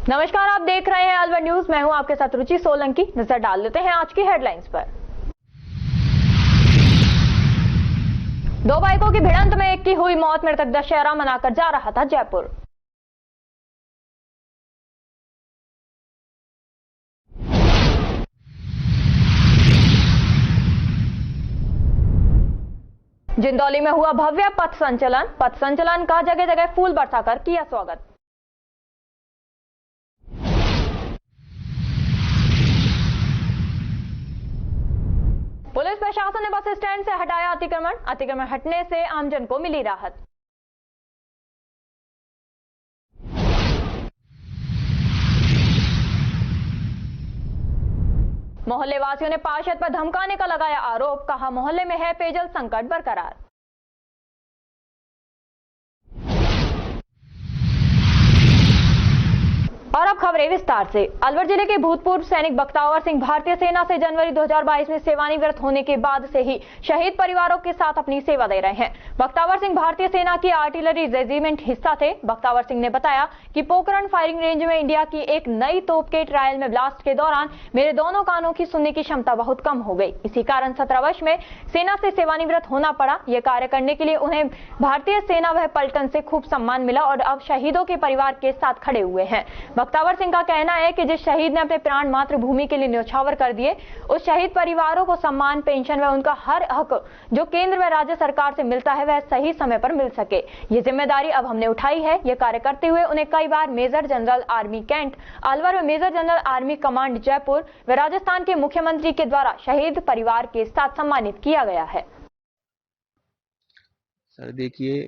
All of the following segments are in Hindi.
नमस्कार, आप देख रहे हैं अलवर न्यूज। मैं हूं आपके साथ रुचि सोलंकी। नजर डाल लेते हैं आज की हेडलाइंस पर। दो बाइकों की भिड़ंत में एक की हुई मौत, मृतक दशहरा मनाकर जा रहा था जयपुर। जिंदौली में हुआ भव्य पथ संचलन का जगह जगह फूल बरसाकर किया स्वागत। पुलिस प्रशासन ने बस स्टैंड से हटाया अतिक्रमण हटने से आमजन को मिली राहत। मोहल्ले वासियों ने पार्षद पर धमकाने का लगाया आरोप, कहा मोहल्ले में है पेयजल संकट बरकरार। और अब खबरें विस्तार से। अलवर जिले के भूतपूर्व सैनिक बख्तावर सिंह भारतीय सेना से जनवरी 2022 में सेवानिवृत्त होने के बाद से ही शहीद परिवारों के साथ अपनी सेवा दे रहे हैं। बख्तावर सिंह भारतीय सेना की आर्टिलरी रेजिमेंट हिस्सा थे। बख्तावर सिंह ने बताया कि पोखरण फायरिंग रेंज में इंडिया की एक नई तोप के ट्रायल में ब्लास्ट के दौरान मेरे दोनों कानों की सुनने की क्षमता बहुत कम हो गई। इसी कारण 17 वर्ष में सेना से सेवानिवृत्त होना पड़ा। यह कार्य करने के लिए उन्हें भारतीय सेना व पलटन से खूब सम्मान मिला और अब शहीदों के परिवार के साथ खड़े हुए हैं। बख्तावर सिंह का कहना है कि जिस शहीद ने अपने प्राण मातृभूमि के लिए न्यौछावर कर दिए, उस शहीद परिवारों को सम्मान, पेंशन व उनका हर हक जो केंद्र व राज्य सरकार से मिलता है वह सही समय पर मिल सके। ये जिम्मेदारी अब हमने उठाई है। ये कार्य करते हुए उन्हें कई बार major general army cantt Alwar व major general army command Jaipur व राजस्थान के मुख्यमंत्री के द्वारा शहीद परिवार के साथ सम्मानित किया गया है। सर देखिए,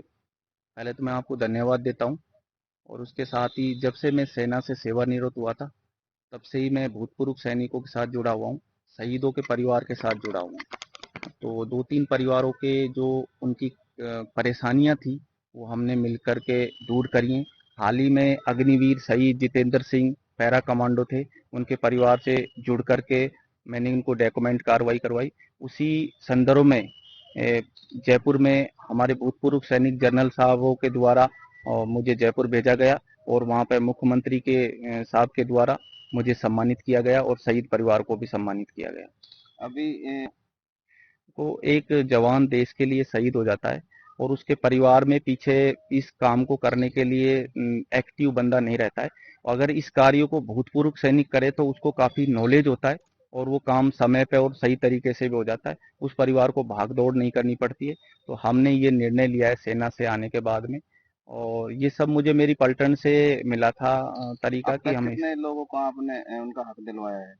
पहले तो मैं आपको धन्यवाद देता हूं और उसके साथ ही जब से मैं सेना से सेवानिवृत्त हुआ था तब से ही मैं भूतपूर्व सैनिकों के साथ जुड़ा हुआ हूं, शहीदों के परिवार के साथ जुड़ा हुआ हूं। तो 2-3 परिवारों के जो उनकी परेशानियां थी वो हमने मिलकर के दूर करी हैं। हाल ही में अग्निवीर शहीद जितेंद्र सिंह पैरा कमांडो थे, उनके परिवार से जुड़ करके मैंने उनको डॉक्यूमेंट कार्रवाई करवाई। उसी संदर्भ में जयपुर में हमारे भूतपूर्व सैनिक जनरल साहबों के द्वारा और मुझे जयपुर भेजा गया और वहाँ पे मुख्यमंत्री के साहब के द्वारा मुझे सम्मानित किया गया और शहीद परिवार को भी सम्मानित किया गया। अभी को एक जवान देश के लिए शहीद हो जाता है और उसके परिवार में पीछे इस काम को करने के लिए एक्टिव बंदा नहीं रहता है। अगर इस कार्य को भूतपूर्व सैनिक करे तो उसको काफी नॉलेज होता है और वो काम समय पे और सही तरीके से भी हो जाता है। उस परिवार को भाग दौड़ नहीं करनी पड़ती है। तो हमने ये निर्णय लिया है सेना से आने के बाद में, और ये सब मुझे मेरी पलटन से मिला था तरीका कि हमें कितने लोगों को आपने उनका हक दिलवाया है?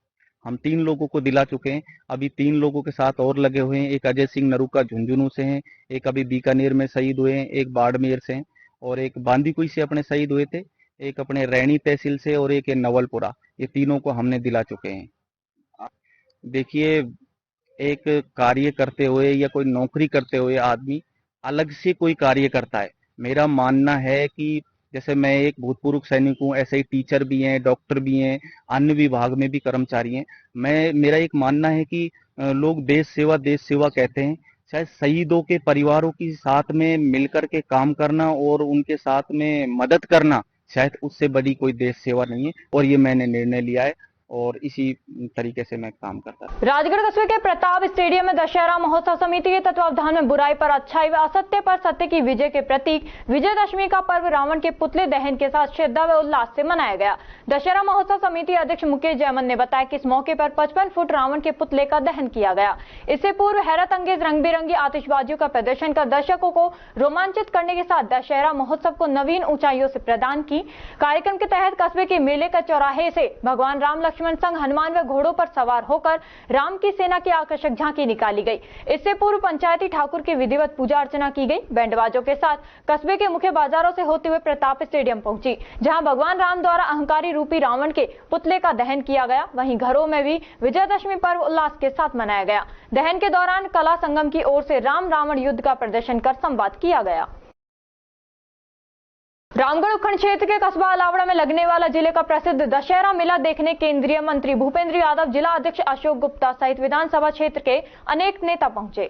हम 3 लोगों को दिला चुके हैं। अभी 3 लोगों के साथ और लगे हुए हैं। एक अजय सिंह नरूका झुंझुनू से हैं, एक अभी बीकानेर में शहीद हुए हैं, एक बाड़मेर से हैं और एक बांदीकुई से अपने शहीद हुए थे, एक अपने रैनी तहसील से और एक नवलपुरा। ये तीनों को हमने दिला चुके हैं। देखिए, एक कार्य करते हुए या कोई नौकरी करते हुए आदमी अलग से कोई कार्य करता है। मेरा मानना है कि जैसे मैं एक भूतपूर्व सैनिक हूँ, ऐसे ही टीचर भी हैं, डॉक्टर भी हैं, अन्य विभाग में भी कर्मचारी हैं। मेरा एक मानना है कि लोग देश सेवा कहते हैं। शायद शहीदों के परिवारों के साथ में मिलकर के काम करना और उनके साथ में मदद करना, शायद उससे बड़ी कोई देश सेवा नहीं है। और ये मैंने निर्णय लिया है और इसी तरीके से मैं काम करता हूँ। राजगढ़ कस्बे के प्रताप स्टेडियम में दशहरा महोत्सव समिति के तत्वावधान में बुराई पर अच्छाई व असत्य पर सत्य की विजय के प्रतीक विजयदशमी का पर्व रावण के पुतले दहन के साथ श्रद्धा व उल्लास से मनाया गया। दशहरा महोत्सव समिति अध्यक्ष मुकेश जयमन ने बताया कि इस मौके पर 55 फुट रावण के पुतले का दहन किया गया। इससे पूर्व हैरत अंगेज रंग बिरंगी आतिशबाजियों का प्रदर्शन कर दर्शकों को रोमांचित करने के साथ दशहरा महोत्सव को नवीन ऊंचाइयों से प्रदान की। कार्यक्रम के तहत कस्बे के मेले का चौराहे से भगवान राम लक्ष्मण संग हनुमान व घोड़ों पर सवार होकर राम की सेना की आकर्षक झांकी निकाली गई। इससे पूर्व पंचायती ठाकुर की विधिवत पूजा अर्चना की गई। बैंडबाजों के साथ कस्बे के मुख्य बाजारों से होते हुए प्रताप स्टेडियम पहुंची, जहां भगवान राम द्वारा अहंकारी रूपी रावण के पुतले का दहन किया गया। वहीं घरों में भी विजयदशमी पर्व उल्लास के साथ मनाया गया। दहन के दौरान कला संगम की ओर से राम रावण युद्ध का प्रदर्शन कर संवाद किया गया। रामगढ़ उपखंड क्षेत्र के कस्बा अलावड़ा में लगने वाला जिले का प्रसिद्ध दशहरा मेला देखने केंद्रीय मंत्री भूपेंद्र यादव, जिला अध्यक्ष अशोक गुप्ता सहित विधानसभा क्षेत्र के अनेक नेता पहुंचे।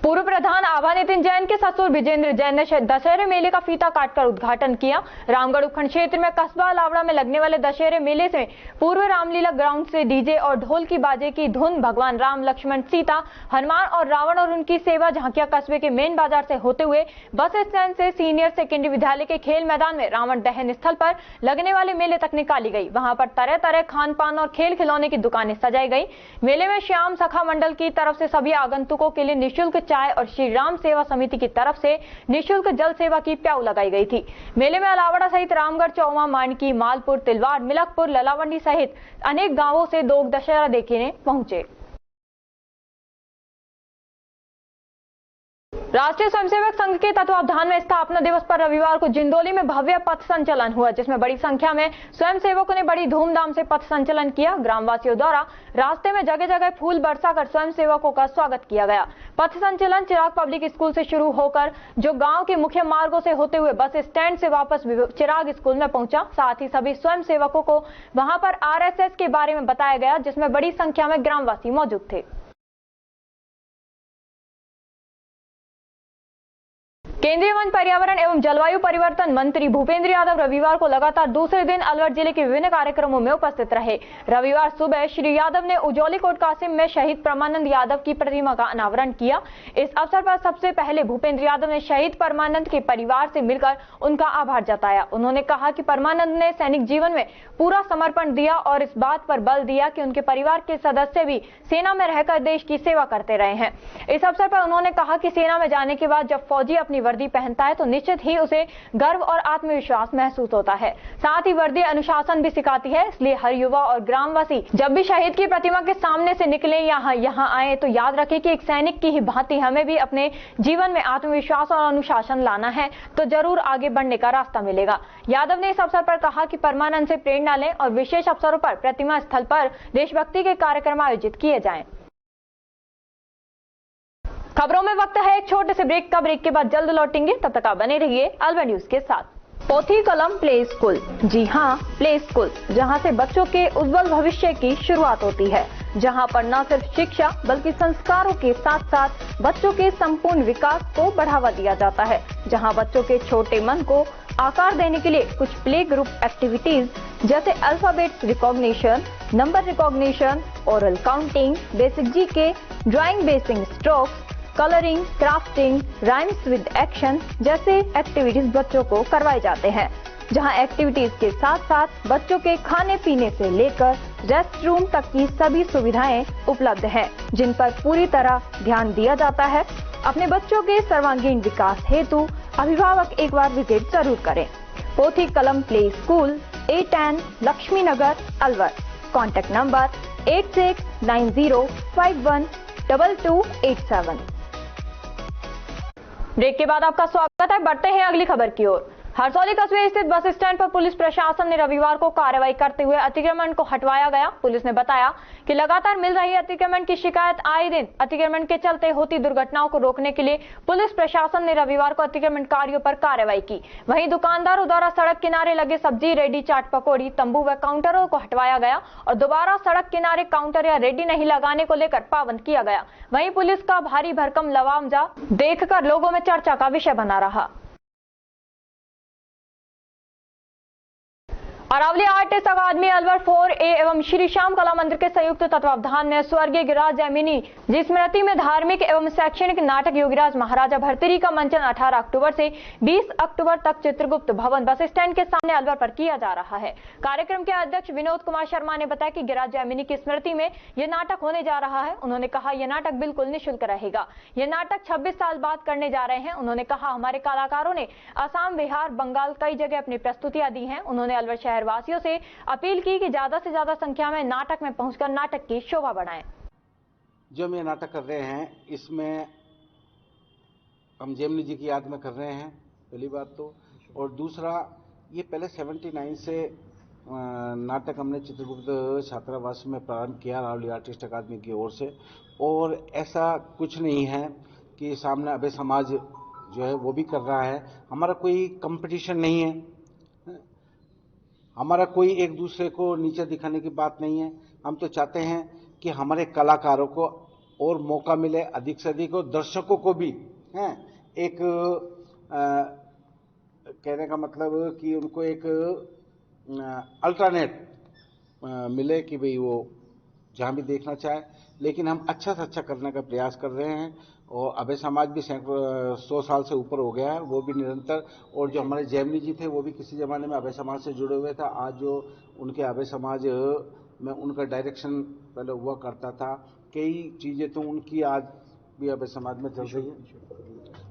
पूर्व प्रधान आभा नितिन जैन के ससुर विजेंद्र जैन ने दशहरे मेले का फीता काटकर उद्घाटन किया। रामगढ़ उपखंड क्षेत्र में कस्बा लावड़ा में लगने वाले दशहरे मेले से पूर्व रामलीला ग्राउंड से डीजे और ढोल की बाजे की धुन भगवान राम, लक्ष्मण, सीता, हनुमान और रावण और उनकी सेवा झांकियां कस्बे के मेन बाजार से होते हुए बस स्टैंड से सीनियर सेकेंडरी विद्यालय के खेल मैदान में रावण दहन स्थल पर लगने वाले मेले तक निकाली गई। वहां पर तरह तरह खान पान और खेल खिलौने की दुकानें सजाई गई। मेले में श्याम सखा मंडल की तरफ से सभी आगंतुकों के लिए निःशुल्क चाय और श्री राम सेवा समिति की तरफ से निःशुल्क जल सेवा की प्याऊ लगाई गई थी। मेले में अलावड़ा सहित रामगढ़, चौमा, मांडकी, मालपुर, तिलवाड़, मिलकपुर, ललावंडी सहित अनेक गांवों से लोग दशहरा देखने पहुंचे। राष्ट्रीय स्वयंसेवक संघ के तत्वावधान में स्थापना दिवस पर रविवार को जिंदौली में भव्य पथ संचलन हुआ, जिसमें बड़ी संख्या में स्वयंसेवकों ने बड़ी धूमधाम से पथ संचलन किया। ग्रामवासियों द्वारा रास्ते में जगह जगह फूल बरसाकर स्वयंसेवकों का स्वागत किया गया। पथ संचलन चिराग पब्लिक स्कूल से शुरू होकर जो गांव के मुख्य मार्गों से होते हुए बस स्टैंड से वापस चिराग स्कूल में पहुंचा। साथ ही सभी स्वयंसेवकों को वहां पर RSS के बारे में बताया गया, जिसमें बड़ी संख्या में ग्रामवासी मौजूद थे। केंद्रीय वन, पर्यावरण एवं जलवायु परिवर्तन मंत्री भूपेंद्र यादव रविवार को लगातार दूसरे दिन अलवर जिले के विभिन्न कार्यक्रमों में उपस्थित रहे। रविवार सुबह श्री यादव ने उजौली कोट कासिम में शहीद परमानंद यादव की प्रतिमा का अनावरण किया। इस अवसर पर सबसे पहले भूपेंद्र यादव ने शहीद परमानंद के परिवार से मिलकर उनका आभार जताया। उन्होंने कहा कि परमानंद ने सैनिक जीवन में पूरा समर्पण दिया और इस बात पर बल दिया कि उनके परिवार के सदस्य भी सेना में रहकर देश की सेवा करते रहे हैं। इस अवसर पर उन्होंने कहा कि सेना में जाने के बाद जब फौजी अपनी वर्दी पहनता है तो निश्चित ही उसे गर्व और आत्मविश्वास महसूस होता है। साथ ही वर्दी अनुशासन भी सिखाती है, इसलिए हर युवा और ग्रामवासी जब भी शहीद की प्रतिमा के सामने से निकले या यहाँ आए तो याद रखें कि एक सैनिक की ही भांति हमें भी अपने जीवन में आत्मविश्वास और अनुशासन लाना है, तो जरूर आगे बढ़ने का रास्ता मिलेगा। यादव ने इस अवसर पर कहा कि परमानंद से प्रेरणा लें और विशेष अवसरों पर प्रतिमा स्थल पर देशभक्ति के कार्यक्रम आयोजित किए जाएं। खबरों में वक्त है एक छोटे से ब्रेक का। ब्रेक के बाद जल्द लौटेंगे, तब तक आप बने रहिए अलवर न्यूज के साथ। पोथी कलम प्ले स्कूल, जी हाँ, प्ले स्कूल, जहाँ से बच्चों के उज्जवल भविष्य की शुरुआत होती है, जहाँ पर न सिर्फ शिक्षा बल्कि संस्कारों के साथ साथ बच्चों के संपूर्ण विकास को बढ़ावा दिया जाता है, जहाँ बच्चों के छोटे मन को आकार देने के लिए कुछ प्ले ग्रुप एक्टिविटीज जैसे alphabets recognition, number recognition, oral counting, basic GK, drawing basic strokes, colouring, crafting, rhymes with action जैसे एक्टिविटीज बच्चों को करवाए जाते हैं, जहां एक्टिविटीज के साथ साथ बच्चों के खाने पीने से लेकर रेस्ट रूम तक की सभी सुविधाएं उपलब्ध हैं, जिन पर पूरी तरह ध्यान दिया जाता है। अपने बच्चों के सर्वांगीण विकास हेतु अभिभावक एक बार विजिट जरूर करें। Pothi Kalam play school, A10 Lakshmi Nagar, Alwar. Contact number 8690512287। Break के बाद आपका स्वागत है। बढ़ते हैं अगली खबर की ओर। हरसौली कस्बे स्थित बस स्टैंड पर पुलिस प्रशासन ने रविवार को कार्रवाई करते हुए अतिक्रमण को हटवाया गया। पुलिस ने बताया कि लगातार मिल रही अतिक्रमण की शिकायत आए दिन अतिक्रमण के चलते होती दुर्घटनाओं को रोकने के लिए पुलिस प्रशासन ने रविवार को अतिक्रमणकारियों पर कार्रवाई की। वहीं दुकानदारों द्वारा सड़क किनारे लगे सब्जी, रेडी, चाट, पकौड़ी, तंबू व काउंटरों को हटवाया गया और दोबारा सड़क किनारे काउंटर या रेडी नहीं लगाने को लेकर पाबंद किया गया। वहीं पुलिस का भारी भरकम लवामजा देखकर लोगों में चर्चा का विषय बना रहा। अरावली आर्टिस्ट अकादमी अलवर 4A एवं श्री श्याम कला मंदिर के संयुक्त तत्वावधान में स्वर्गीय गिरिराज जैमिनी जी स्मृति में धार्मिक एवं शैक्षणिक नाटक योगीराज महाराजा भर्तृहरि का मंचन 18 अक्टूबर से 20 अक्टूबर तक चित्रगुप्त भवन बस स्टैंड के सामने अलवर पर किया जा रहा है। कार्यक्रम के अध्यक्ष विनोद कुमार शर्मा ने बताया कि गिरिराज जैमिनी की स्मृति में यह नाटक होने जा रहा है। उन्होंने कहा यह नाटक बिल्कुल निःशुल्क रहेगा। यह नाटक 26 साल बाद करने जा रहे हैं। उन्होंने कहा हमारे कलाकारों ने असम, बिहार, बंगाल कई जगह अपनी प्रस्तुतियां दी हैं। उन्होंने अलवर शहरवासियों से अपील की कि ज्यादा से ज्यादा संख्या में नाटक में पहुंचकर नाटक की शोभा बढ़ाएं। जो हम ये नाटक कर रहे हैं इसमें हम जैमिनी जी की याद में कर रहे हैं, पहली बात तो, और दूसरा ये पहले 79 से नाटक हमने चित्रगुप्त छात्रावास में प्रारंभ किया अरावली आर्टिस्ट अकादमी की ओर से। और ऐसा कुछ नहीं है कि सामने अभय समाज जो है वो भी कर रहा है। हमारा कोई कंपटीशन नहीं है, हमारा कोई एक दूसरे को नीचे दिखाने की बात नहीं है। हम तो चाहते हैं कि हमारे कलाकारों को और मौका मिले अधिक से अधिक, और दर्शकों को भी हैं एक कहने का मतलब कि उनको एक अल्टरनेट मिले कि भाई वो जहां भी देखना चाहे। लेकिन हम अच्छा से अच्छा करने का प्रयास कर रहे हैं, और अभय समाज भी 100 साल से ऊपर हो गया है, वो भी निरंतर। और जो हमारे जैमिनी जी थे वो भी किसी जमाने में अभय समाज से जुड़े हुए थे। आज जो उनके अभय समाज में उनका डायरेक्शन पहले हुआ करता था, कई चीजें तो उनकी आज भी अभय समाज में चल रही है।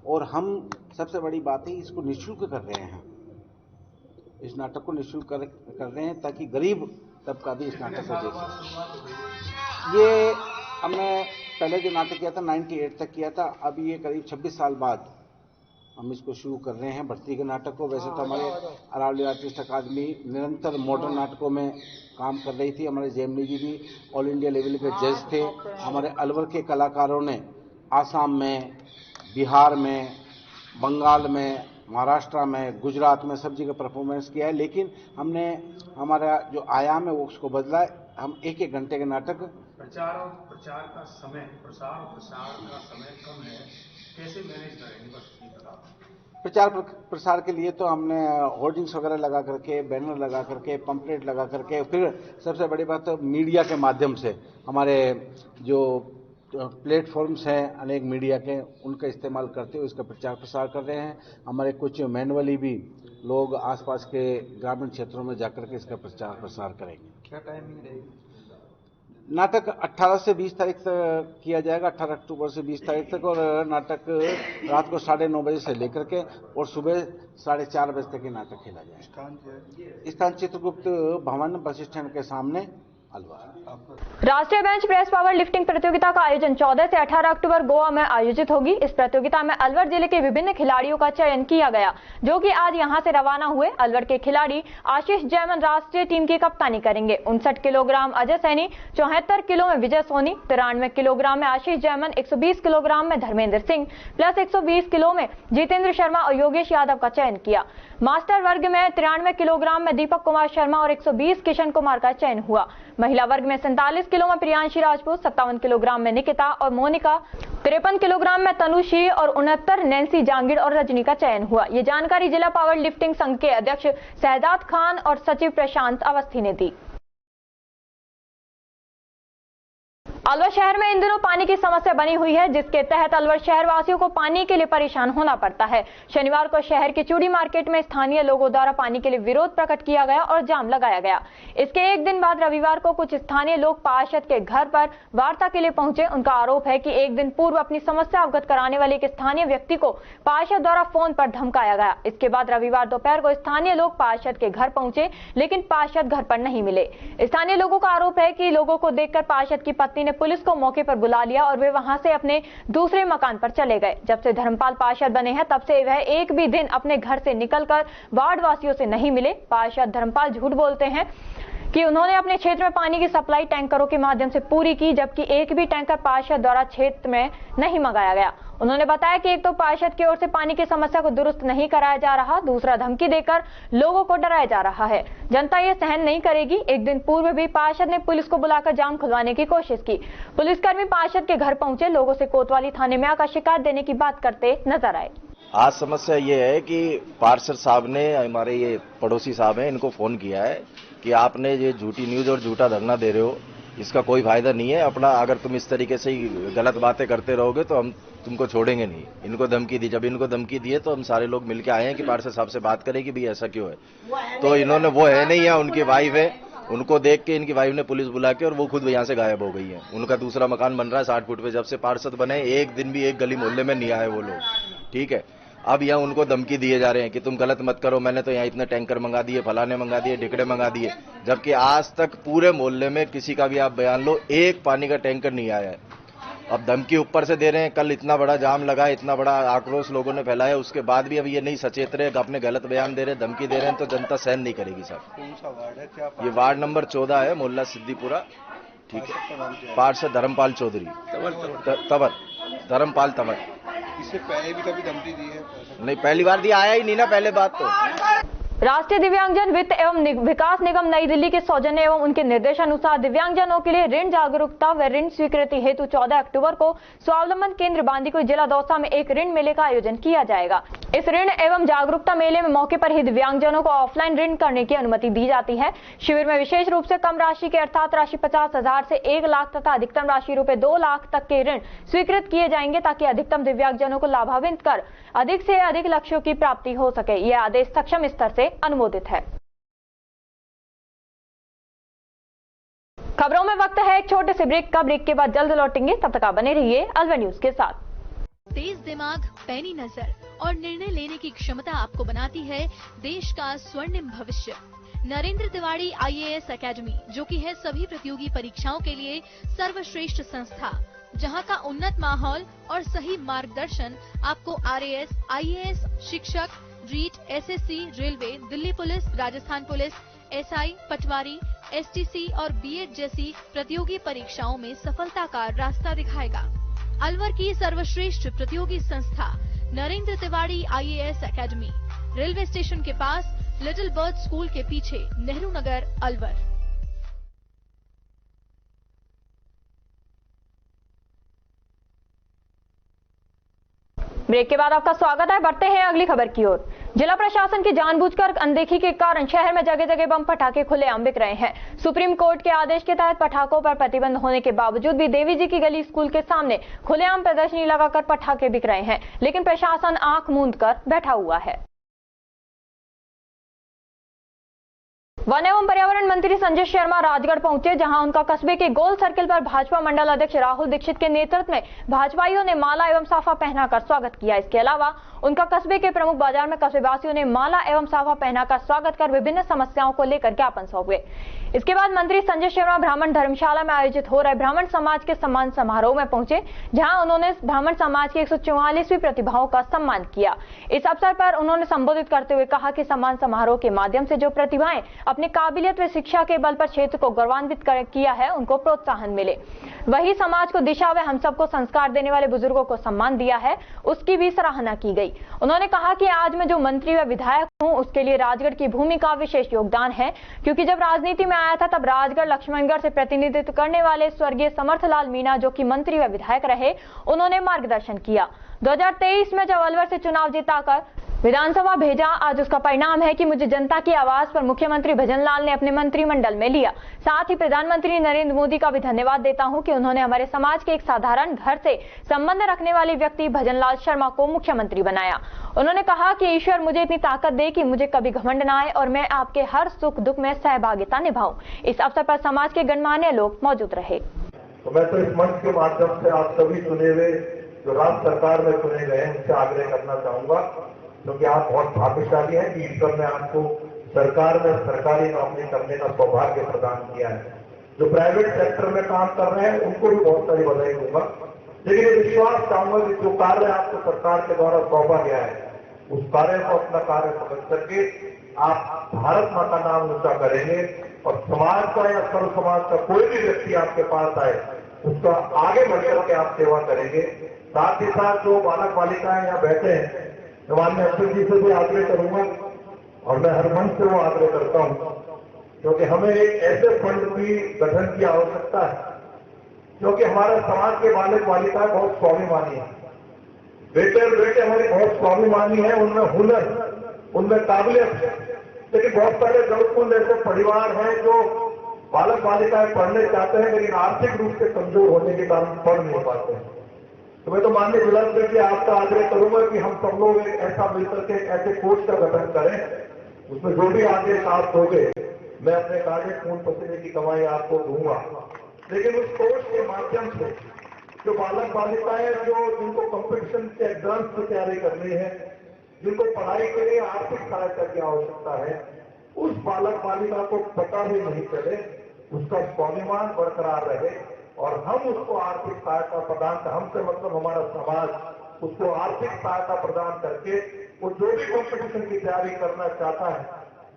और हम सबसे बड़ी बात है, इसको निःशुल्क कर रहे हैं, इस नाटक को निःशुल्क कर रहे हैं ताकि गरीब तबका भी इस नाटक को देखे। ये हमने पहले जो नाटक किया था 98 तक किया था, अभी ये करीब 26 साल बाद हम इसको शुरू कर रहे हैं भर्ती के नाटक को। वैसे तो हमारे अरावली आर्टिस्ट अकादमी निरंतर मॉडर्न नाटकों में काम कर रही थी। हमारे जैमिनी जी भी ऑल इंडिया लेवल के जज थे। हमारे अलवर के कलाकारों ने आसाम में, बिहार में, बंगाल में, महाराष्ट्र में, गुजरात में सब जगह परफॉर्मेंस किया है। लेकिन हमने हमारा जो आयाम है वो उसको बदला है। हम एक एक घंटे के नाटक प्रचार और प्रसार का समय कम है, कैसे मैनेज करेंगे? बस ये बताओ। प्रचार प्रसार के लिए तो हमने होर्डिंग्स वगैरह लगा करके, बैनर लगा करके, पंपलेट लगा करके, फिर सबसे बड़ी बात तो मीडिया के माध्यम से हमारे जो प्लेटफॉर्म्स हैं अनेक मीडिया के, उनका इस्तेमाल करते हुए इसका प्रचार प्रसार कर रहे हैं। हमारे कुछ मैनुअली भी लोग आसपास के ग्रामीण क्षेत्रों में जाकर के इसका प्रचार प्रसार करेंगे। क्या टाइमिंग रहेगी? नाटक 18 से 20 तारीख तक किया जाएगा, 18 अक्टूबर से 20 तारीख तक। और नाटक रात को 9:30 बजे से लेकर के और सुबह 4:30 बजे तक ये नाटक खेला जाएगा। स्थान चित्रगुप्त भवन, बस स्टैंड के सामने, अलवर। राष्ट्रीय बेंच प्रेस पावर लिफ्टिंग प्रतियोगिता का आयोजन 14 से 18 अक्टूबर गोवा में आयोजित होगी। इस प्रतियोगिता में अलवर जिले के विभिन्न खिलाड़ियों का चयन किया गया, जो कि आज यहां से रवाना हुए। अलवर के खिलाड़ी आशीष जैमन राष्ट्रीय टीम की कप्तानी करेंगे। 59 किलोग्राम अजय सैनी, 74 किलो में विजय सोनी, 93 किलोग्राम में आशीष जैमन, 120 किलोग्राम में धर्मेंद्र सिंह प्लस 120 किलो में जितेंद्र शर्मा और योगेश यादव का चयन किया। मास्टर वर्ग में 93 किलोग्राम में दीपक कुमार शर्मा और 120 किशन कुमार का चयन हुआ। महिला वर्ग में 47 किलो में प्रियांशी राजपूत, 57 किलोग्राम में निकिता और मोनिका, 53 किलोग्राम में तनुश्री और 69 नैन्सी जांगीर और रजनी का चयन हुआ। ये जानकारी जिला पावर लिफ्टिंग संघ के अध्यक्ष शहजाद खान और सचिव प्रशांत अवस्थी ने दी। अलवर शहर में इन दिनों पानी की समस्या बनी हुई है, जिसके तहत अलवर शहर वासियों को पानी के लिए परेशान होना पड़ता है। शनिवार को शहर के चूड़ी मार्केट में स्थानीय लोगों द्वारा पानी के लिए विरोध प्रकट किया गया और जाम लगाया गया। इसके एक दिन बाद रविवार को कुछ स्थानीय लोग पार्षद के घर पर वार्ता के लिए पहुंचे। उनका आरोप है कि एक दिन पूर्व अपनी समस्या अवगत कराने वाले एक स्थानीय व्यक्ति को पार्षद द्वारा फोन पर धमकाया गया। इसके बाद रविवार दोपहर को स्थानीय लोग पार्षद के घर पहुंचे, लेकिन पार्षद घर पर नहीं मिले। स्थानीय लोगों का आरोप है कि लोगों को देखकर पार्षद की पत्नी ने पुलिस को मौके पर बुला लिया और वे वहां से अपने दूसरे मकान पर चले गए। जब से धर्मपाल पार्षद बने हैं तब से वह एक भी दिन अपने घर से निकलकर वार्ड वासियों से नहीं मिले। पार्षद धर्मपाल झूठ बोलते हैं कि उन्होंने अपने क्षेत्र में पानी की सप्लाई टैंकरों के माध्यम से पूरी की, जबकि एक भी टैंकर पार्षद द्वारा क्षेत्र में नहीं मंगाया गया। उन्होंने बताया कि एक तो पार्षद की ओर से पानी की समस्या को दुरुस्त नहीं कराया जा रहा, दूसरा धमकी देकर लोगों को डराया जा रहा है। जनता ये सहन नहीं करेगी। एक दिन पूर्व भी पार्षद ने पुलिस को बुलाकर जाम खुलवाने की कोशिश की। पुलिसकर्मी पार्षद के घर पहुंचे, लोगों से कोतवाली थाने में आकर शिकायत देने की बात करते नजर आए। आज समस्या ये है कि पार्षद साहब ने, हमारे ये पड़ोसी साहब हैं, इनको फोन किया है कि आपने ये झूठी न्यूज और झूठा धरना दे रहे हो, इसका कोई फायदा नहीं है अपना, अगर तुम इस तरीके से ही गलत बातें करते रहोगे तो हम तुमको छोड़ेंगे नहीं। इनको धमकी दी। जब इनको धमकी दी है तो हम सारे लोग मिलके आए हैं कि पार्षद साहब से बात करें कि भाई ऐसा क्यों है। तो इन्होंने, वो है नहीं है, उनकी वाइफ है, उनको देख के इनकी वाइफ ने पुलिस बुला के और वो खुद यहाँ से गायब हो गई है। उनका दूसरा मकान बन रहा है 60 फुट पे। जब से पार्षद बने एक दिन भी एक गली मोहल्ले में नहीं आए वो लोग, ठीक है। अब यहाँ उनको धमकी दिए जा रहे हैं कि तुम गलत मत करो, मैंने तो यहाँ इतने टैंकर मंगा दिए, फलाने मंगा दिए, ढिकड़े मंगा दिए, जबकि आज तक पूरे मोहल्ले में किसी का भी आप बयान लो, एक पानी का टैंकर नहीं आया है। अब धमकी ऊपर से दे रहे हैं। कल इतना बड़ा जाम लगा, इतना बड़ा आक्रोश लोगों ने फैलाया, उसके बाद भी अब ये नहीं सचेत रहे, अपने गलत बयान दे रहे, धमकी दे रहे हैं, तो जनता सहन नहीं करेगी साहब। कौन सा वार्ड है? क्या ये वार्ड नंबर 14 है, मोहल्ला सिद्दीपुरा, ठीक है। पार्षद धर्मपाल चौधरी, तंवर, धर्मपाल तंवर। इससे पहले भी कभी धमकी दी है? नहीं, पहली बार दिया, आया ही नहीं ना पहले बात तो। राष्ट्रीय दिव्यांगजन वित्त एवं विकास निगम नई दिल्ली के सौजन्य एवं उनके निर्देशानुसार दिव्यांगजनों के लिए ऋण जागरूकता व ऋण स्वीकृति हेतु 14 अक्टूबर को स्वावलंबन केंद्र बांदीकुई जिला दौसा में एक ऋण मेले का आयोजन किया जाएगा। इस ऋण एवं जागरूकता मेले में मौके पर ही दिव्यांगजनों को ऑफलाइन ऋण करने की अनुमति दी जाती है। शिविर में विशेष रूप से कम राशि के अर्थात राशि 50,000 से 1 लाख तथा अधिकतम राशि रुपए 2 लाख तक के ऋण स्वीकृत किए जाएंगे ताकि अधिकतम दिव्यांगजनों को लाभान्वित कर अधिक से अधिक लक्ष्यों की प्राप्ति हो सके। यह आदेश सक्षम स्तर से अनुमोदित है। खबरों में वक्त है एक छोटे से ब्रेक का। ब्रेक के बाद जल्द लौटेंगे, तब तक आप बने रहिए अलवर न्यूज के साथ। तेज दिमाग, पैनी नजर और निर्णय लेने की क्षमता आपको बनाती है देश का स्वर्णिम भविष्य। नरेंद्र तिवारी IAS एकेडमी, जो कि है सभी प्रतियोगी परीक्षाओं के लिए सर्वश्रेष्ठ संस्था, जहां का उन्नत माहौल और सही मार्गदर्शन आपको RAS, IAS, शिक्षक, REET, SSC, railway, Delhi police, Rajasthan police, SI, patwari, STC और BEd जैसी प्रतियोगी परीक्षाओं में सफलता का रास्ता दिखाएगा। अलवर की सर्वश्रेष्ठ प्रतियोगी संस्था Narendra Tiwari IAS academy, railway station के पास, लिटिल बर्ड स्कूल के पीछे, नेहरू नगर, अलवर। ब्रेक के बाद आपका स्वागत है। बढ़ते हैं अगली खबर की ओर। जिला प्रशासन की जानबूझकर अनदेखी के कारण शहर में जगह जगह बम पटाखे खुलेआम बिक रहे हैं। सुप्रीम कोर्ट के आदेश के तहत पटाखों पर प्रतिबंध होने के बावजूद भी देवी जी की गली स्कूल के सामने खुलेआम प्रदर्शनी लगाकर पटाखे बिक रहे हैं, लेकिन प्रशासन आंख मूंद कर बैठा हुआ है। वन एवं पर्यावरण मंत्री संजय शर्मा राजगढ़ पहुंचे, जहां उनका कस्बे के गोल सर्किल पर भाजपा मंडल अध्यक्ष राहुल दीक्षित के नेतृत्व में भाजपाइयों ने माला एवं साफा पहनाकर स्वागत किया। इसके अलावा उनका कस्बे के प्रमुख बाजार में कस्बेवासियों ने माला एवं साफा पहनाकर स्वागत कर विभिन्न समस्याओं को लेकर ज्ञापन सौंपे। इसके बाद मंत्री संजय शर्मा ब्राह्मण धर्मशाला में आयोजित हो रहे ब्राह्मण समाज के सम्मान समारोह में पहुंचे, जहां उन्होंने ब्राह्मण समाज की 144वीं प्रतिभाओं का सम्मान किया। इस अवसर पर उन्होंने संबोधित करते हुए कहा कि सम्मान समारोह के माध्यम से जो प्रतिभाएं अपनी काबिलियत व शिक्षा के बल पर क्षेत्र को गौरवान्वित किया है, उनको प्रोत्साहन मिले। वही समाज को दिशा व हम सबको संस्कार देने वाले बुजुर्गों को सम्मान दिया है, उसकी भी सराहना की गई। उन्होंने कहा कि आज मैं जो मंत्री व विधायक हूं, उसके लिए राजगढ़ की भूमि का विशेष योगदान है, क्योंकि जब राजनीति में आया था तब राजगढ़ लक्ष्मणगढ़ से प्रतिनिधित्व करने वाले स्वर्गीय समर्थलाल मीणा, जो कि मंत्री व विधायक रहे, उन्होंने मार्गदर्शन किया। 2023 में जब अलवर से चुनाव जीताकर विधानसभा भेजा, आज उसका परिणाम है कि मुझे जनता की आवाज पर मुख्यमंत्री भजनलाल ने अपने मंत्रिमंडल में लिया। साथ ही प्रधानमंत्री नरेंद्र मोदी का भी धन्यवाद देता हूं कि उन्होंने हमारे समाज के एक साधारण घर से संबंध रखने वाले व्यक्ति भजनलाल शर्मा को मुख्यमंत्री बनाया। उन्होंने कहा कि ईश्वर मुझे इतनी ताकत दे कि मुझे कभी घमंड न आए और मैं आपके हर सुख दुख में सहभागिता निभाऊं। इस अवसर पर समाज के गणमान्य लोग मौजूद रहे। तो मैं तो इस मंच के माध्यम से आप सभी चुने हुए जो राज्य सरकार में चुने गए हैं, उनसे आग्रह करना चाहूंगा, क्योंकि आप बहुत भाग्यशाली हैं कि ईश्वर ने आपको सरकार में सरकारी नौकरी करने का सौभाग्य प्रदान किया है। जो प्राइवेट सेक्टर में काम कर रहे हैं, उनको भी बहुत सारी बधाई दूंगा, लेकिन ये विश्वास चाहूंगा कि जो कार्य आपको सरकार के द्वारा सौंपा गया है, उस कार्य को अपना कार्य समझ करके आप भारत माँ का नाम ऊंचा करेंगे और समाज का या सर्व समाज का कोई भी व्यक्ति आपके पास आए, उसका आगे बढ़कर के आप सेवा करेंगे। साथ ही साथ जो बालक बालिकाएं यहाँ बैठे हैं, माननीय अध्यक्ष जी से भी आग्रह करूंगा और मैं हर मंच से वो आग्रह करता हूं, क्योंकि हमें एक ऐसे फंड की गठन की आवश्यकता है, क्योंकि हमारे समाज के बालक बालिकाएं बहुत स्वाभिमानी है, बेटे और बेटे हमारी बहुत स्वाभिमानी है, उनमें हुनर, उनमें काबिलियत है, लेकिन बहुत सारे जरूरतमंद ऐसे परिवार हैं जो बालक बालिकाएं पढ़ने चाहते हैं, लेकिन आर्थिक रूप से कमजोर होने के कारण पढ़ नहीं पाते हैं। तो मैं तो माननीय जिलाधिकारी से आपका आग्रह करूंगा कि हम सब लोग एक ऐसा मिलकर के एक ऐसे कोष का गठन करें, उसमें जो भी आदेश आप दोगे, मैं अपने कार्य खून पसीने की कमाई आपको दूंगा, लेकिन उस कोष के माध्यम से जो बालक बालिकाएं जिनको कंपटीशन के एग्जाम्स की तैयारी करनी है, जिनको पढ़ाई के लिए आर्थिक सहायता की आवश्यकता है, उस बालक बालिका को पता भी नहीं चले, उसका स्वाभिमान बरकरार रहे और हम उसको आर्थिक सहायता प्रदान कर, हमसे मतलब हमारा समाज, उसको आर्थिक सहायता प्रदान करके वो जो भी कंपटीशन की तैयारी करना चाहता है,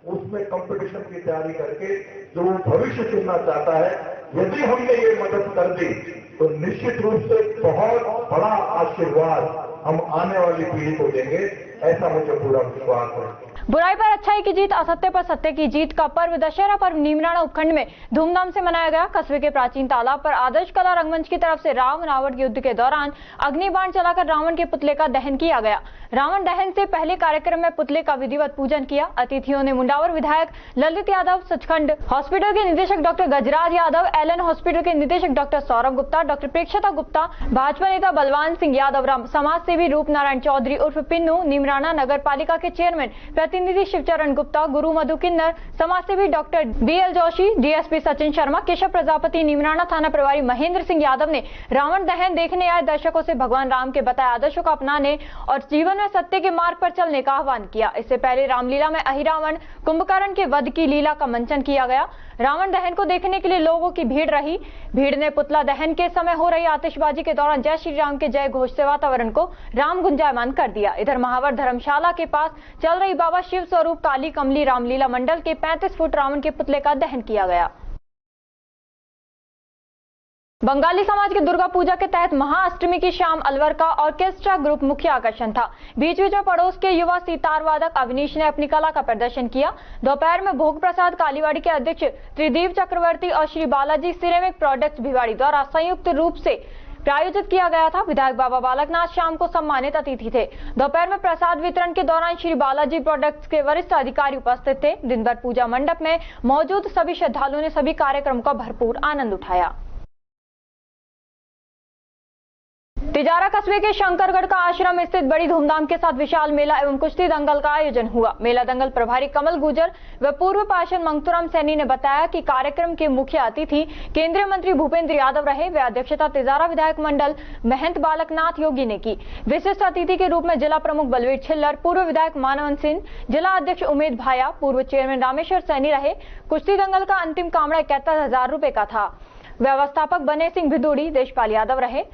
उसमें कंपटीशन की तैयारी करके जो वो भविष्य चुनना चाहता है, यदि हमने ये मदद कर दी तो निश्चित रूप से बहुत बड़ा आशीर्वाद हम आने वाली पीढ़ी को देंगे। ऐसा मुझे पूरा विश्वास है। बुराई पर अच्छाई की जीत, असत्य पर सत्य की जीत का पर्व दशहरा पर्व नीमराणा उपखंड में धूमधाम से मनाया गया। कस्बे के प्राचीन तालाब पर आदर्श कला रंगमंच की तरफ से राम रावण के युद्ध के दौरान अग्निबाण चलाकर रावण के पुतले का दहन किया गया। रावण दहन से पहले कार्यक्रम में पुतले का विधिवत पूजन किया। अतिथियों ने मुंडावर विधायक ललित यादव, सचखंड हॉस्पिटल के निदेशक डॉक्टर गजराज यादव, एलन हॉस्पिटल के निदेशक डॉक्टर सौरभ गुप्ता, डॉक्टर प्रेक्षता गुप्ता, भाजपा नेता बलवान सिंह यादव, समाज सेवी रूप नारायण चौधरी उर्फ पिन्नू, नीमराणा नगर पालिका के चेयरमैन प्रतिनिधि शिवचरण गुप्ता, गुरु मधु किन्नर, समाज सेवी doctor BL Joshi, DSP Sachin Sharma, Keshav Prajapati, Neemrana थाना प्रभारी महेंद्र सिंह यादव ने रावण दहन देखने आए दर्शकों से भगवान राम के बताए आदर्शों को अपनाने और जीवन में सत्य के मार्ग पर चलने का आह्वान किया। इससे पहले रामलीला में अहिरावण कुंभकर्ण के वध की लीला का मंचन किया गया। रावण दहन को देखने के लिए लोगों की भीड़ रही। भीड़ ने पुतला दहन के समय हो रही आतिशबाजी के दौरान जय श्री राम के जय घोष से वातावरण को राम गुंजायमान कर दिया। इधर महावर धर्मशाला के पास चल रही बाबा शिव स्वरूप काली कमली रामलीला मंडल के 35 फुट रावण के पुतले का दहन किया गया। बंगाली समाज की दुर्गा पूजा के तहत महाअष्टमी की शाम अलवर का ऑर्केस्ट्रा ग्रुप मुख्य आकर्षण था। बीच बीच में पड़ोस के युवा सितार वादक अवनीश ने अपनी कला का प्रदर्शन किया। दोपहर में भोग प्रसाद कालीवाड़ी के अध्यक्ष त्रिदीप चक्रवर्ती और श्री बालाजी सिरेमिक प्रोडक्ट्स भिवाड़ी द्वारा संयुक्त रूप से प्रायोजित किया गया था। विधायक बाबा बालकनाथ शाम को सम्मानित अतिथि थे। दोपहर में प्रसाद वितरण के दौरान श्री बालाजी प्रोडक्ट्स के वरिष्ठ अधिकारी उपस्थित थे। दिन भर पूजा मंडप में मौजूद सभी श्रद्धालुओं ने सभी कार्यक्रमों का भरपूर आनंद उठाया। तिजारा कस्बे के शंकरगढ़ का आश्रम स्थित बड़ी धूमधाम के साथ विशाल मेला एवं कुश्ती दंगल का आयोजन हुआ। मेला दंगल प्रभारी कमल गुजर व पूर्व पार्षद मंगतूराम सैनी ने बताया कि कार्यक्रम के मुख्य अतिथि केंद्रीय मंत्री भूपेंद्र यादव रहे। वे अध्यक्षता तिजारा विधायक मंडल महंत बालकनाथ योगी ने की। विशिष्ट अतिथि के रूप में जिला प्रमुख बलवीर छिल्लर, पूर्व विधायक मानवन सिंह, जिला अध्यक्ष उमेद भाया, पूर्व चेयरमैन रामेश्वर सैनी रहे। कुश्ती दंगल का अंतिम कामड़ा 71,000 रुपए का था। व्यवस्थापक बने सिंह भिदुड़ी, देशपाल यादव रहे।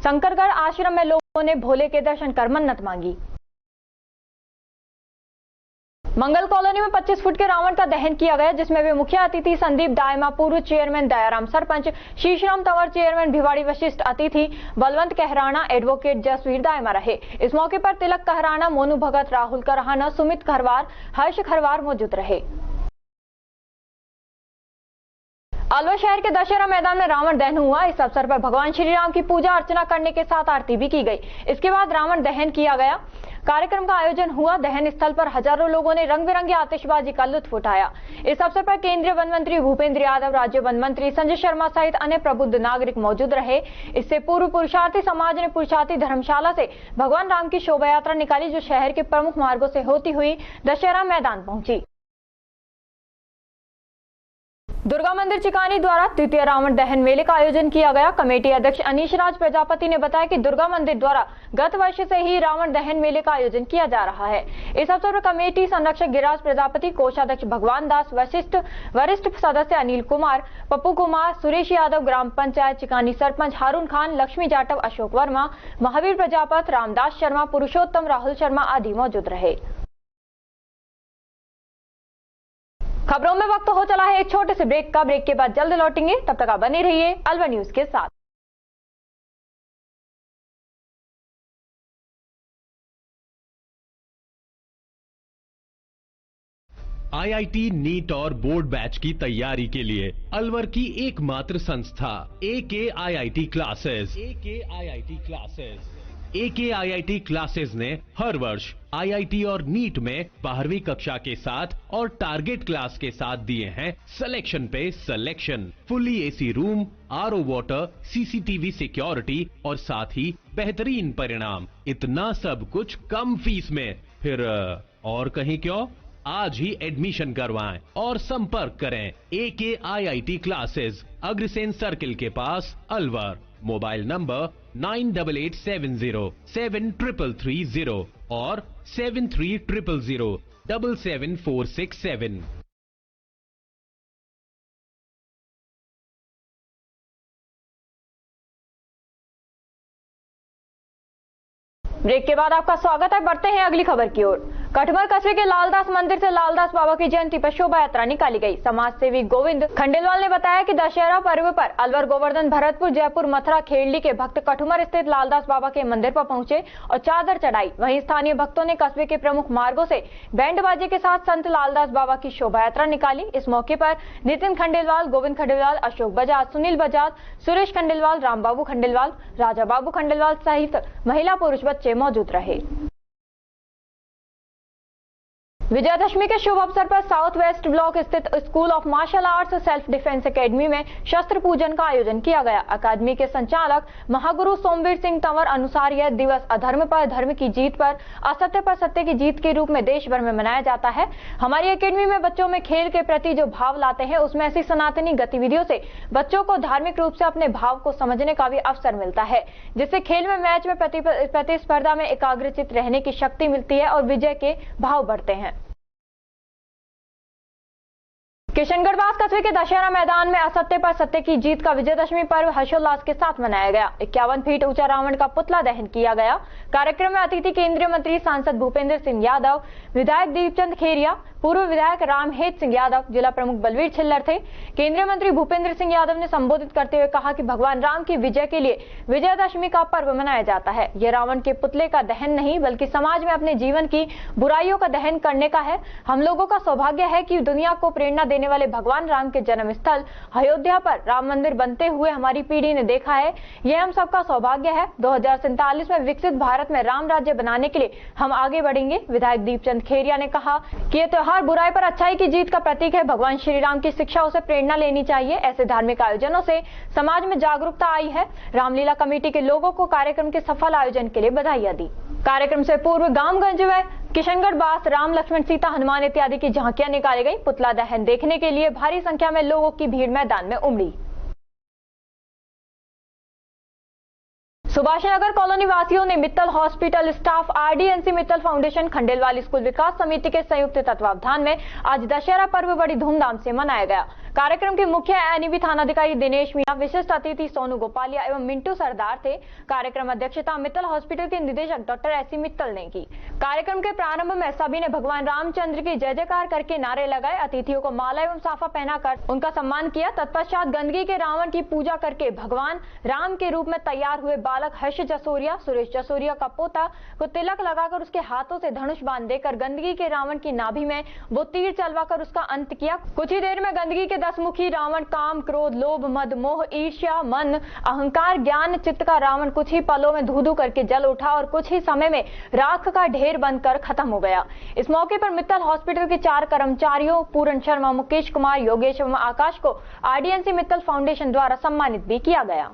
शंकरगढ़ आश्रम में लोगों ने भोले के दर्शन कर मन्नत मांगी। मंगल कॉलोनी में 25 फुट के रावण का दहन किया गया, जिसमें वे मुख्य अतिथि संदीप दायमा, पूर्व चेयरमैन दयाराम सरपंच, शीशराम तंवर चेयरमैन भिवाड़ी, विशिष्ट अतिथि बलवंत कहराना, एडवोकेट जसवीर दायमा रहे। इस मौके पर तिलक कहराना, मोनू भगत, राहुल करहाना, सुमित खरवार, हर्ष खरवार मौजूद रहे। अलवर शहर के दशहरा मैदान में रावण दहन हुआ। इस अवसर पर भगवान श्री राम की पूजा अर्चना करने के साथ आरती भी की गई। इसके बाद रावण दहन किया गया। कार्यक्रम का आयोजन हुआ। दहन स्थल पर हजारों लोगों ने रंग बिरंगी आतिशबाजी का लुत्फ उठाया। इस अवसर पर केंद्रीय वन मंत्री भूपेंद्र यादव, राज्य वन मंत्री संजय शर्मा सहित अन्य प्रबुद्ध नागरिक मौजूद रहे। इससे पूर्व पुरुषार्थी समाज ने पुरुषार्थी धर्मशाला से भगवान राम की शोभा यात्रा निकाली, जो शहर के प्रमुख मार्गों से होती हुई दशहरा मैदान पहुंची। दुर्गा मंदिर चिकानी द्वारा द्वितीय रावण दहन मेले का आयोजन किया गया। कमेटी अध्यक्ष अनीश राज प्रजापति ने बताया कि दुर्गा मंदिर द्वारा गत वर्ष से ही रावण दहन मेले का आयोजन किया जा रहा है। इस अवसर पर कमेटी संरक्षक गिरिराज प्रजापति, कोषाध्यक्ष भगवान दास, वरिष्ठ सदस्य अनिल कुमार, पप्पू कुमार, सुरेश यादव, ग्राम पंचायत चिकानी सरपंच हारून खान, लक्ष्मी जाटव, अशोक वर्मा, महावीर प्रजापत, रामदास शर्मा, पुरुषोत्तम, राहुल शर्मा आदि मौजूद रहे। खबरों में वक्त हो चला है एक छोटे से ब्रेक का। ब्रेक के बाद जल्द लौटेंगे, तब तक आप बने रहिए अलवर न्यूज के साथ। आईआईटी नीट और बोर्ड बैच की तैयारी के लिए अलवर की एकमात्र संस्था AKIIT क्लासेस। AKIIT क्लासेस ने हर वर्ष आईआईटी और नीट में 12वीं कक्षा के साथ और टारगेट क्लास के साथ दिए हैं सिलेक्शन पे selection. Fully AC room, RO water, CCTV security और साथ ही बेहतरीन परिणाम। इतना सब कुछ कम फीस में, फिर और कहीं क्यों? आज ही एडमिशन करवाएं और संपर्क करें AKIIT क्लासेस, अग्रसेन सर्किल के पास, अलवर। मोबाइल नंबर 9870733330 और 7300077467। ब्रेक के बाद आपका स्वागत है। बढ़ते हैं अगली खबर की ओर। कटमर कस्बे के लालदास मंदिर से लालदास बाबा की जयंती पर शोभा यात्रा निकाली गई। समाज सेवी गोविंद खंडेलवाल ने बताया कि दशहरा पर्व पर अलवर, गोवर्धन, भरतपुर, जयपुर, मथुरा, खेड़ली के भक्त कटमर स्थित लालदास बाबा के मंदिर पर पहुंचे और चादर चढ़ाई। वहीं स्थानीय भक्तों ने कस्बे के प्रमुख मार्गों से बैंड बाजे के साथ संत लालदास बाबा की शोभा यात्रा निकाली। इस मौके पर नितिन खंडेलवाल, गोविंद खंडेलवाल, अशोक बजाज, सुनील बजाज, सुरेश खंडेलवाल, रामबाबू खंडेलवाल, राजा बाबू खंडेलवाल सहित महिला पुरुष बच्चे मौजूद रहे। विजयादशमी के शुभ अवसर पर साउथ वेस्ट ब्लॉक स्थित school of martial arts self defence academy में शस्त्र पूजन का आयोजन किया गया। अकादमी के संचालक महागुरु सोमवीर सिंह तंवर अनुसार यह दिवस अधर्म पर धर्म की जीत पर, असत्य पर सत्य की जीत के रूप में देश भर में मनाया जाता है। हमारी एकेडमी में बच्चों में खेल के प्रति जो भाव लाते हैं, उसमें ऐसी सनातनी गतिविधियों से बच्चों को धार्मिक रूप से अपने भाव को समझने का भी अवसर मिलता है, जिससे खेल में, मैच में, प्रतिस्पर्धा में एकाग्रचित रहने की शक्ति मिलती है और विजय के भाव बढ़ते हैं। किशनगढ़ बास कस्बे के दशहरा मैदान में असत्य पर सत्य की जीत का विजयदशमी पर्व हर्षोल्लास के साथ मनाया गया। 51 फीट ऊंचा रावण का पुतला दहन किया गया। कार्यक्रम में अतिथि केंद्रीय मंत्री सांसद भूपेंद्र सिंह यादव, विधायक दीपचंद खेरिया, पूर्व विधायक रामहेत सिंह यादव, जिला प्रमुख बलवीर छिल्लर थे। केंद्रीय मंत्री भूपेंद्र सिंह यादव ने संबोधित करते हुए कहा कि भगवान राम की विजय के लिए विजयदशमी का पर्व मनाया जाता है। यह रावण के पुतले का दहन नहीं, बल्कि समाज में अपने जीवन की बुराइयों का दहन करने का है। हम लोगों का सौभाग्य है कि दुनिया को प्रेरणा देने वाले भगवान राम के जन्म स्थल अयोध्या पर राम मंदिर बनते हुए हमारी पीढ़ी ने देखा है। यह हम सबका सौभाग्य है। 2047 में विकसित भारत में राम राज्य बनाने के लिए हम आगे बढ़ेंगे। विधायक दीपचंद खेरिया ने कहा कि यह त्योहार बुराई पर अच्छाई की जीत का प्रतीक है। भगवान श्री राम की शिक्षाओं से प्रेरणा लेनी चाहिए। ऐसे धार्मिक आयोजनों से समाज में जागरूकता आई है। रामलीला कमेटी के लोगों को कार्यक्रम के सफल आयोजन के लिए बधाइयां दी। कार्यक्रम से पूर्व गामगंज में किशनगढ़ बास, राम, लक्ष्मण, सीता, हनुमान इत्यादि की झांकियां निकाली गई। पुतला दहन देखने के लिए भारी संख्या में लोगों की भीड़ मैदान में उमड़ी। सुभाष नगर कॉलोनी वासियों ने Mittal hospital staff, RDNC Mittal foundation, Khandelwal school विकास समिति के संयुक्त तत्वावधान में आज दशहरा पर्व बड़ी धूमधाम से मनाया गया। कार्यक्रम के मुख्य NEB थानाधिकारी दिनेश मीणा, विशिष्ट अतिथि सोनू गोपालिया एवं मिंटू सरदार थे। कार्यक्रम अध्यक्षता मित्तल हॉस्पिटल के निदेशक डॉक्टर SC मित्तल ने की। कार्यक्रम के प्रारंभ में सभी ने भगवान रामचंद्र की जय जयकार करके नारे लगाए। अतिथियों को माला एवं साफा पहनाकर उनका सम्मान किया। तत्पश्चात गंदगी के रावण की पूजा करके भगवान राम के रूप में तैयार हुए बालक हर्ष जसोरिया, सुरेश जसोरिया का पोता को तिलक लगाकर उसके हाथों से धनुष बांध देकर गंदगी के रावण की नाभि में वो तीर चलवाकर उसका अंत किया। कुछ ही देर में गंदगी के 10 मुखी रावण, काम, क्रोध, लोभ, मद, मोह, ईर्ष्या, मन, अहंकार, ज्ञान, चित्त का रावण कुछ ही पलों में धू धू करके जल उठा और कुछ ही समय में राख का ढेर बनकर खत्म हो गया। इस मौके पर मित्तल हॉस्पिटल के 4 कर्मचारियों पूरन शर्मा, मुकेश कुमार, योगेश एवं आकाश को RDNC मित्तल फाउंडेशन द्वारा सम्मानित भी किया गया।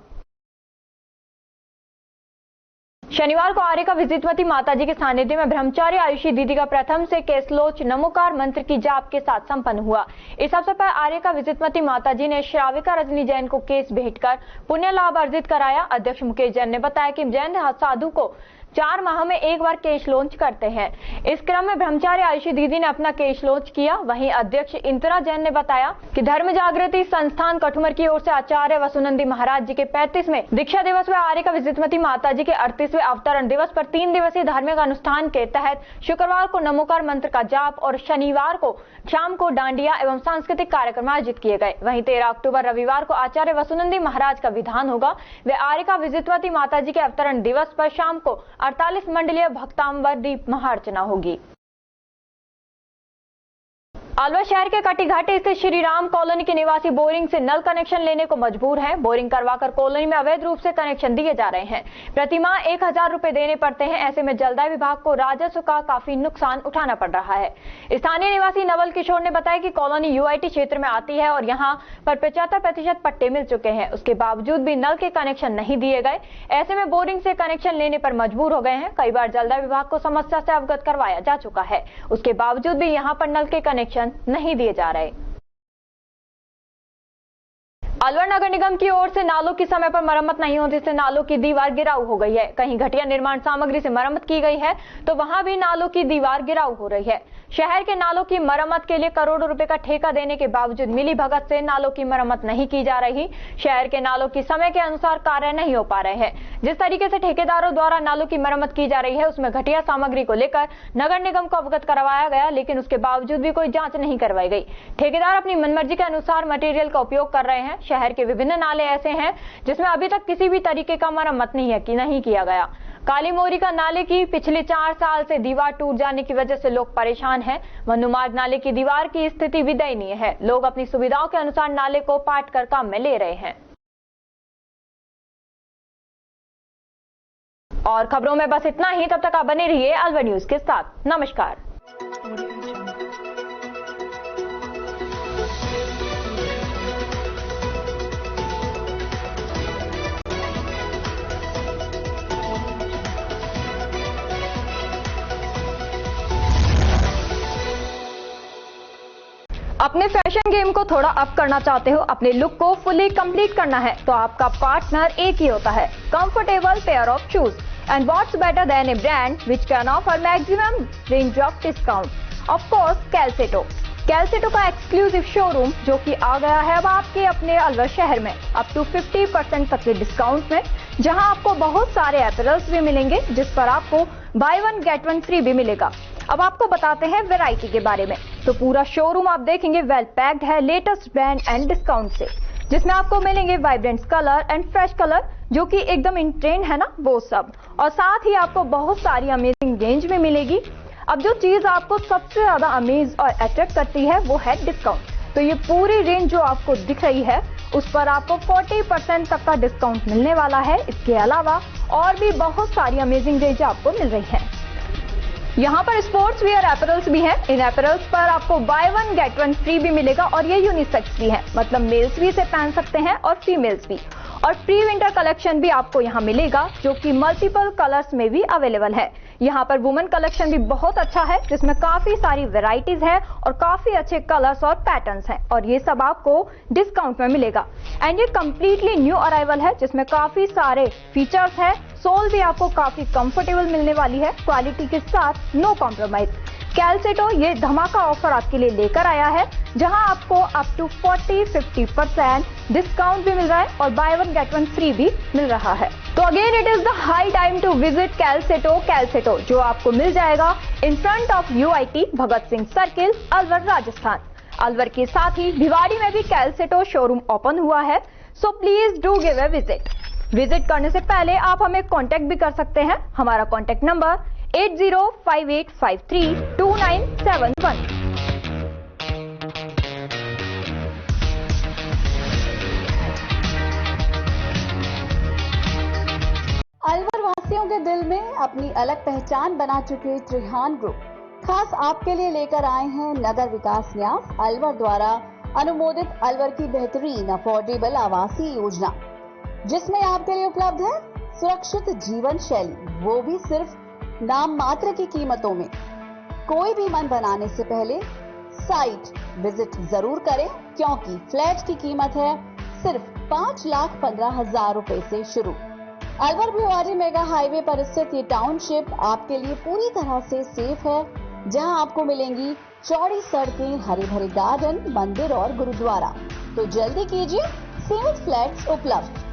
शनिवार को आर्यका विजितवती माताजी के सानिध्य में ब्रह्मचारी आयुषी दीदी का प्रथम से केसलोच नमोकार मंत्र की जाप के साथ संपन्न हुआ। इस अवसर पर आर्यका विजितवती माताजी ने श्राविका रजनी जैन को केस भेंट कर पुण्य लाभ अर्जित कराया। अध्यक्ष मुकेश जैन ने बताया कि जैन साधु को 4 माह में एक बार केश लॉन्च करते हैं। इस क्रम में ब्रह्मचारी आयुषी दीदी ने अपना केश लॉन्च किया। वहीं अध्यक्ष इंदिरा जैन ने बताया कि धर्म जागृति संस्थान कठुमर की ओर से आचार्य वसुनंदी महाराज जी के 35वें दीक्षा दिवस व आर्यका विजितवती माताजी के 38वें अवतरण दिवस पर 3 दिवसीय धार्मिक अनुष्ठान के तहत शुक्रवार को नमोकार मंत्र का जाप और शनिवार को शाम को डांडिया एवं सांस्कृतिक कार्यक्रम आयोजित किए गए। वहीं 13 अक्टूबर रविवार को आचार्य वसुनंदी महाराज का विधान होगा। वे आर्यका विजितवती माताजी के अवतरण दिवस पर शाम को 48 मंडलीय भक्तांबर दीप महार्चना होगी। अलवर शहर के कटीघाटी स्थित श्री राम कॉलोनी के निवासी बोरिंग से नल कनेक्शन लेने को मजबूर हैं। बोरिंग करवाकर कॉलोनी में अवैध रूप से कनेक्शन दिए जा रहे हैं। प्रतिमाह 1000 रुपए देने पड़ते हैं। ऐसे में जलदाय विभाग को राजस्व का काफी नुकसान उठाना पड़ रहा है। स्थानीय निवासी नवल किशोर ने बताया कि कॉलोनी UIT क्षेत्र में आती है और यहाँ पर 75% पट्टे मिल चुके हैं। उसके बावजूद भी नल के कनेक्शन नहीं दिए गए। ऐसे में बोरिंग से कनेक्शन लेने पर मजबूर हो गए हैं। कई बार जलदाय विभाग को समस्या से अवगत करवाया जा चुका है। उसके बावजूद भी यहाँ पर नल के कनेक्शन नहीं दिए जा रहे। अलवर नगर निगम की ओर से नालों की समय पर मरम्मत नहीं होने से नालों की दीवार गिराव हो गई है। कहीं घटिया निर्माण सामग्री से मरम्मत की गई है तो वहां भी नालों की दीवार गिराव हो रही है। शहर के नालों की मरम्मत के लिए करोड़ों रुपए का ठेका देने के बावजूद मिली भगत से नालों की मरम्मत नहीं की जा रही। शहर के नालों की समय के अनुसार कार्य नहीं हो पा रहे हैं। जिस तरीके से ठेकेदारों द्वारा नालों की मरम्मत की जा रही है उसमें घटिया सामग्री को लेकर नगर निगम को अवगत करवाया गया, लेकिन उसके बावजूद भी कोई जांच नहीं करवाई गई। ठेकेदार अपनी मनमर्जी के अनुसार मटेरियल का उपयोग कर रहे हैं। शहर के विभिन्न नाले ऐसे हैं जिसमें अभी तक किसी भी तरीके का मरम्मत नहीं किया गया। काली मोरी का नाले की पिछले 4 साल से दीवार टूट जाने की वजह से लोग परेशान हैं। मनुमार्ग नाले की दीवार की स्थिति भी दयनीय है। लोग अपनी सुविधाओं के अनुसार नाले को पाट कर काम में ले रहे हैं। और खबरों में बस इतना ही। तब तक आप बने रहिए अलवर न्यूज के साथ। नमस्कार। अपने फैशन गेम को थोड़ा अप करना चाहते हो, अपने लुक को फुली कंप्लीट करना है तो आपका पार्टनर एक ही होता है, comfortable pair of shoes. And what's better than a brand which can offer maximum range of discount. Of course Calceto. Calceto का एक्सक्लूसिव शोरूम जो कि आ गया है अब आपके अपने अलवर शहर में अप टू 50% तक के डिस्काउंट में, जहां आपको बहुत सारे अपैरल्स भी मिलेंगे जिस पर आपको बाय 1 गेट 1 फ्री भी मिलेगा। अब आपको बताते हैं वैरायटी के बारे में। तो पूरा शोरूम आप देखेंगे वेल पैक्ड है लेटेस्ट ब्रांड एंड डिस्काउंट से, जिसमें आपको मिलेंगे vibrant colour and fresh colour जो कि एकदम इन ट्रेंड है ना, वो सब। और साथ ही आपको बहुत सारी अमेजिंग रेंज में मिलेगी। अब जो चीज आपको सबसे ज्यादा अमेज और अट्रैक्ट करती है वो है डिस्काउंट। तो ये पूरी रेंज जो आपको दिख रही है उस पर आपको 40% तक का डिस्काउंट मिलने वाला है। इसके अलावा और भी बहुत सारी अमेजिंग रेंज आपको मिल रही है। यहाँ पर स्पोर्ट्स वियर अपैरल्स भी है। इन अपैरल्स पर आपको बाय 1 गेट 1 फ्री भी मिलेगा और ये यूनिसेक्स भी है, मतलब मेल्स भी इसे पहन सकते हैं और फीमेल्स भी। और प्री विंटर कलेक्शन भी आपको यहाँ मिलेगा जो कि मल्टीपल कलर्स में भी अवेलेबल है। यहाँ पर वुमेन कलेक्शन भी बहुत अच्छा है जिसमें काफी सारी वेराइटीज है और काफी अच्छे कलर्स और पैटर्न्स हैं और ये सब आपको डिस्काउंट में मिलेगा। एंड ये कंप्लीटली न्यू अराइवल है जिसमें काफी सारे फीचर्स है। सोल भी आपको काफी कंफर्टेबल मिलने वाली है, क्वालिटी के साथ नो कॉम्प्रोमाइज। कैलसेटो ये धमाका ऑफर आपके लिए लेकर आया है जहां आपको अप टू 40-50% डिस्काउंट भी मिल रहा है और बाय 1 गेट 1 फ्री भी मिल रहा है। तो again it is the high time to visit Calceto जो आपको मिल जाएगा in front of UIT Bhagat Singh circle, Alwar, Rajasthan. Alwar के साथ ही भिवाड़ी में भी कैलसेटो शोरूम ओपन हुआ है, so please do give a visit करने से पहले आप हमें कांटेक्ट भी कर सकते हैं। हमारा कांटेक्ट नंबर 8058532971। अलवर वासियों के दिल में अपनी अलग पहचान बना चुके त्रिहान ग्रुप खास आपके लिए लेकर आए हैं नगर विकास न्यास अलवर द्वारा अनुमोदित अलवर की बेहतरीन अफोर्डेबल आवासीय योजना, जिसमें आपके लिए उपलब्ध है सुरक्षित जीवन शैली, वो भी सिर्फ नाम मात्र की कीमतों में। कोई भी मन बनाने से पहले साइट विजिट जरूर करें क्योंकि फ्लैट की कीमत है सिर्फ 5,15,000 रुपए से शुरू। अलवर भिवाड़ी मेगा हाईवे पर स्थित ये टाउनशिप आपके लिए पूरी तरह से सेफ है, जहां आपको मिलेंगी चौड़ी सड़कें, हरे भरे गार्डन, मंदिर और गुरुद्वारा। तो जल्दी कीजिए, सीमित फ्लैट्स उपलब्ध।